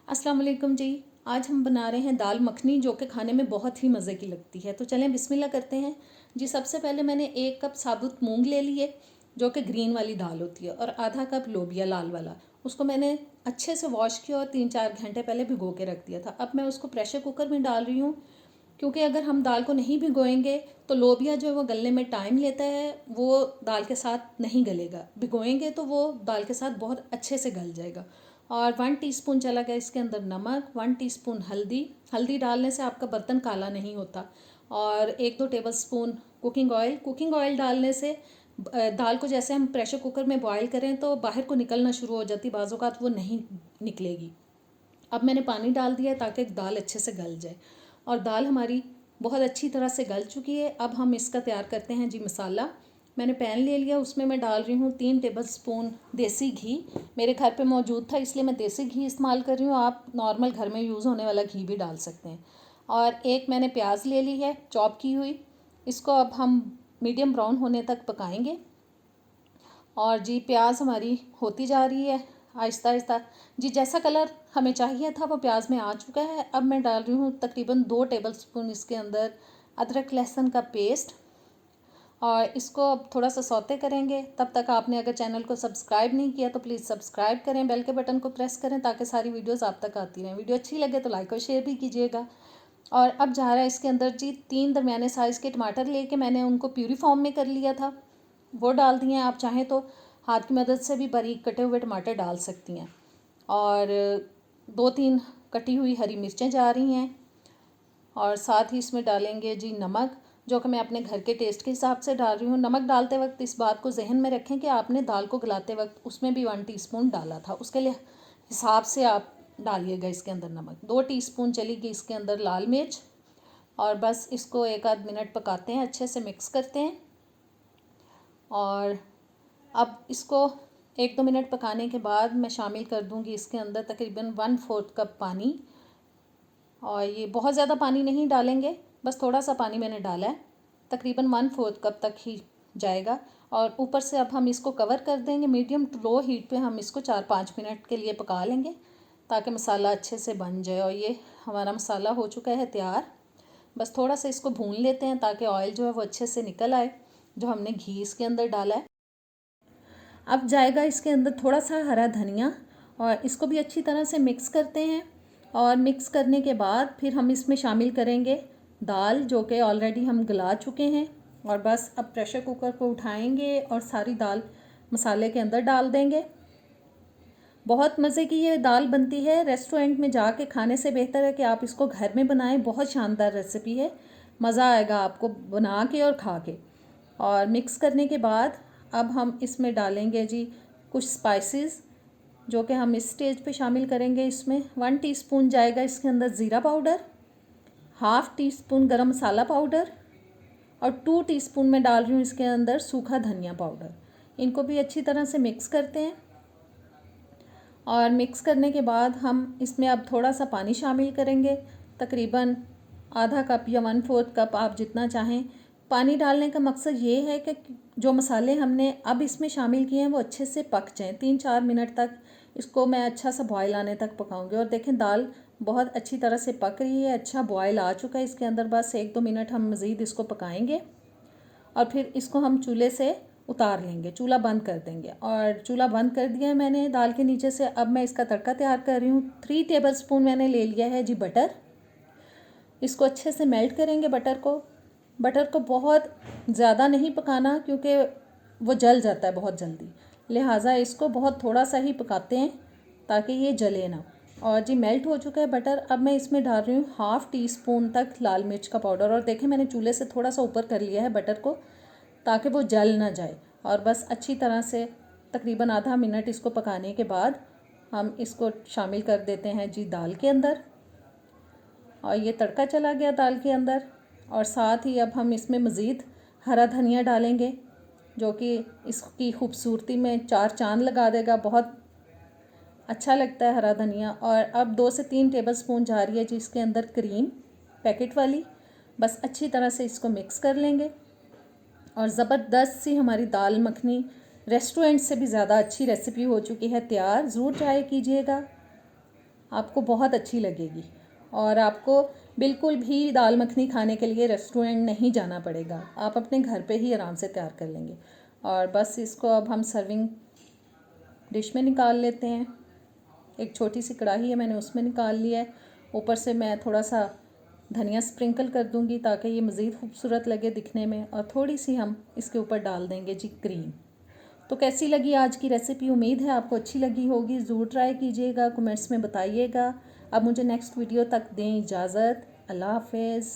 अस्सलाम वालेकुम जी। आज हम बना रहे हैं दाल मखनी जो कि खाने में बहुत ही मज़े की लगती है। तो चलें बिस्मिल्लाह करते हैं जी। सबसे पहले मैंने 1 कप साबुत मूंग ले लिए जो कि ग्रीन वाली दाल होती है, और आधा कप लोबिया लाल वाला। उसको मैंने अच्छे से वॉश किया और 3-4 घंटे पहले भिगो के रख दिया था। अब मैं उसको प्रेशर कुकर में डाल रही हूँ, क्योंकि अगर हम दाल को नहीं भिगोएंगे तो लोबिया जो है वो गलने में टाइम लेता है, वो दाल के साथ नहीं गलेगा। भिगोएंगे तो वो दाल के साथ बहुत अच्छे से गल जाएगा। और 1 टीस्पून चला गया इसके अंदर नमक, 1 टीस्पून हल्दी। हल्दी डालने से आपका बर्तन काला नहीं होता। और 1-2 टेबलस्पून कुकिंग ऑयल डालने से दाल को जैसे हम प्रेशर कुकर में बॉयल करें तो बाहर को निकलना शुरू हो जाती, बाज़ औक़ात वो नहीं निकलेगी। अब मैंने पानी डाल दिया ताकि दाल अच्छे से गल जाए, और दाल हमारी बहुत अच्छी तरह से गल चुकी है। अब हम इसका तैयार करते हैं जी मसाला। मैंने पैन ले लिया, उसमें मैं डाल रही हूँ 3 टेबलस्पून देसी घी। मेरे घर पे मौजूद था इसलिए मैं देसी घी इस्तेमाल कर रही हूँ, आप नॉर्मल घर में यूज़ होने वाला घी भी डाल सकते हैं। और एक मैंने प्याज ले ली है चॉप की हुई, इसको अब हम मीडियम ब्राउन होने तक पकाएंगे। और जी प्याज हमारी होती जा रही है आहिस्ता आहिस्ता। जी जैसा कलर हमें चाहिए था वो प्याज में आ चुका है। अब मैं डाल रही हूँ तकरीबन 2 टेबलस्पून इसके अंदर अदरक लहसुन का पेस्ट, और इसको अब थोड़ा सा सौते करेंगे। तब तक आपने अगर चैनल को सब्सक्राइब नहीं किया तो प्लीज़ सब्सक्राइब करें, बेल के बटन को प्रेस करें ताकि सारी वीडियोस आप तक आती रहें। वीडियो अच्छी लगे तो लाइक और शेयर भी कीजिएगा। और अब जा रहा है इसके अंदर जी 3 दरमियाने साइज़ के टमाटर लेके मैंने उनको प्यूरी फॉर्म में कर लिया था, वो डाल दिए हैं। आप चाहें तो हाथ की मदद से भी बारीक कटे हुए टमाटर डाल सकती हैं। और 2-3 कटी हुई हरी मिर्चें जा रही हैं, और साथ ही इसमें डालेंगे जी नमक, जो कि मैं अपने घर के टेस्ट के हिसाब से डाल रही हूँ। नमक डालते वक्त इस बात को जहन में रखें कि आपने दाल को गलाते वक्त उसमें भी 1 टीस्पून डाला था, उसके लिए हिसाब से आप डालिएगा इसके अंदर नमक। 2 टीस्पून चलेगी इसके अंदर लाल मिर्च, और बस इसको 1-आध मिनट पकाते हैं, अच्छे से मिक्स करते हैं। और अब इसको 1-2 मिनट पकाने के बाद मैं शामिल कर दूंगी इसके अंदर तकरीबन 1/4 कप पानी। और ये बहुत ज़्यादा पानी नहीं डालेंगे, बस थोड़ा सा पानी मैंने डाला है, तकरीबन 1/4 कप तक ही जाएगा। और ऊपर से अब हम इसको कवर कर देंगे, मीडियम टू लो हीट पे हम इसको 4-5 मिनट के लिए पका लेंगे ताकि मसाला अच्छे से बन जाए। और ये हमारा मसाला हो चुका है तैयार। बस थोड़ा सा इसको भून लेते हैं ताकि ऑयल जो है वो अच्छे से निकल आए, जो हमने घी इसके अंदर डाला है। अब जाएगा इसके अंदर थोड़ा सा हरा धनिया, और इसको भी अच्छी तरह से मिक्स करते हैं। और मिक्स करने के बाद फिर हम इसमें शामिल करेंगे दाल, जो कि ऑलरेडी हम गला चुके हैं। और बस अब प्रेशर कुकर को उठाएंगे और सारी दाल मसाले के अंदर डाल देंगे। बहुत मज़े की ये दाल बनती है, रेस्टोरेंट में जाके खाने से बेहतर है कि आप इसको घर में बनाएं। बहुत शानदार रेसिपी है, मज़ा आएगा आपको बना के और खा के। और मिक्स करने के बाद अब हम इसमें डालेंगे जी कुछ स्पाइसेस, जो कि हम इस स्टेज पे शामिल करेंगे। इसमें 1 टीस्पून जाएगा इसके अंदर ज़ीरा पाउडर, 1/2 टीस्पून गरम मसाला पाउडर, और 2 टीस्पून में डाल रही हूँ इसके अंदर सूखा धनिया पाउडर। इनको भी अच्छी तरह से मिक्स करते हैं। और मिक्स करने के बाद हम इसमें अब थोड़ा सा पानी शामिल करेंगे, तकरीबन आधा कप या 1/4 कप, आप जितना चाहें। पानी डालने का मकसद ये है कि जो मसाले हमने अब इसमें शामिल किए हैं वो अच्छे से पक जाएं। 3-4 मिनट तक इसको मैं अच्छा सा बॉयल आने तक पकाऊंगी। और देखें दाल बहुत अच्छी तरह से पक रही है, अच्छा बॉयल आ चुका है इसके अंदर। बस 1-2 मिनट हम मज़ीद इसको पकाएंगे, और फिर इसको हम चूल्हे से उतार लेंगे, चूल्हा बंद कर देंगे। और चूल्हा बंद कर दिया है मैंने दाल के नीचे से। अब मैं इसका तड़का तैयार कर रही हूँ। 3 टेबलस्पून मैंने ले लिया है जी बटर। इसको अच्छे से मेल्ट करेंगे बटर को बहुत ज़्यादा नहीं पकाना, क्योंकि वो जल जाता है बहुत जल्दी, लिहाजा इसको बहुत थोड़ा सा ही पकाते हैं ताकि ये जले ना। और जी मेल्ट हो चुका है बटर। अब मैं इसमें डाल रही हूँ 1/2 टीस्पून तक लाल मिर्च का पाउडर। और देखें मैंने चूल्हे से थोड़ा सा ऊपर कर लिया है बटर को ताकि वो जल ना जाए। और बस अच्छी तरह से तकरीबन आधा मिनट इसको पकाने के बाद हम इसको शामिल कर देते हैं जी दाल के अंदर। और ये तड़का चला गया दाल के अंदर। और साथ ही अब हम इसमें मज़ीद हरा धनिया डालेंगे, जो कि इसकी खूबसूरती में 4 चांद लगा देगा। बहुत अच्छा लगता है हरा धनिया। और अब 2 से 3 टेबलस्पून जा रही है जी इसके अंदर क्रीम, पैकेट वाली। बस अच्छी तरह से इसको मिक्स कर लेंगे, और ज़बरदस्त सी हमारी दाल मखनी रेस्टोरेंट से भी ज़्यादा अच्छी रेसिपी हो चुकी है तैयार। ज़रूर ट्राई कीजिएगा। आपको बहुत अच्छी लगेगी और आपको बिल्कुल भी दाल मखनी खाने के लिए रेस्टोरेंट नहीं जाना पड़ेगा, आप अपने घर पे ही आराम से तैयार कर लेंगे। और बस इसको अब हम सर्विंग डिश में निकाल लेते हैं। एक छोटी सी कढ़ाई है, मैंने उसमें निकाल लिया है। ऊपर से मैं थोड़ा सा धनिया स्प्रिंकल कर दूंगी ताकि ये मज़ीद खूबसूरत लगे दिखने में, और थोड़ी सी हम इसके ऊपर डाल देंगे जी क्रीम। तो कैसी लगी आज की रेसिपी? उम्मीद है आपको अच्छी लगी होगी। ज़रूर ट्राई कीजिएगा, कमेंट्स में बताइएगा। अब मुझे नेक्स्ट वीडियो तक दें इजाज़त। अल्लाह हाफ़िज़।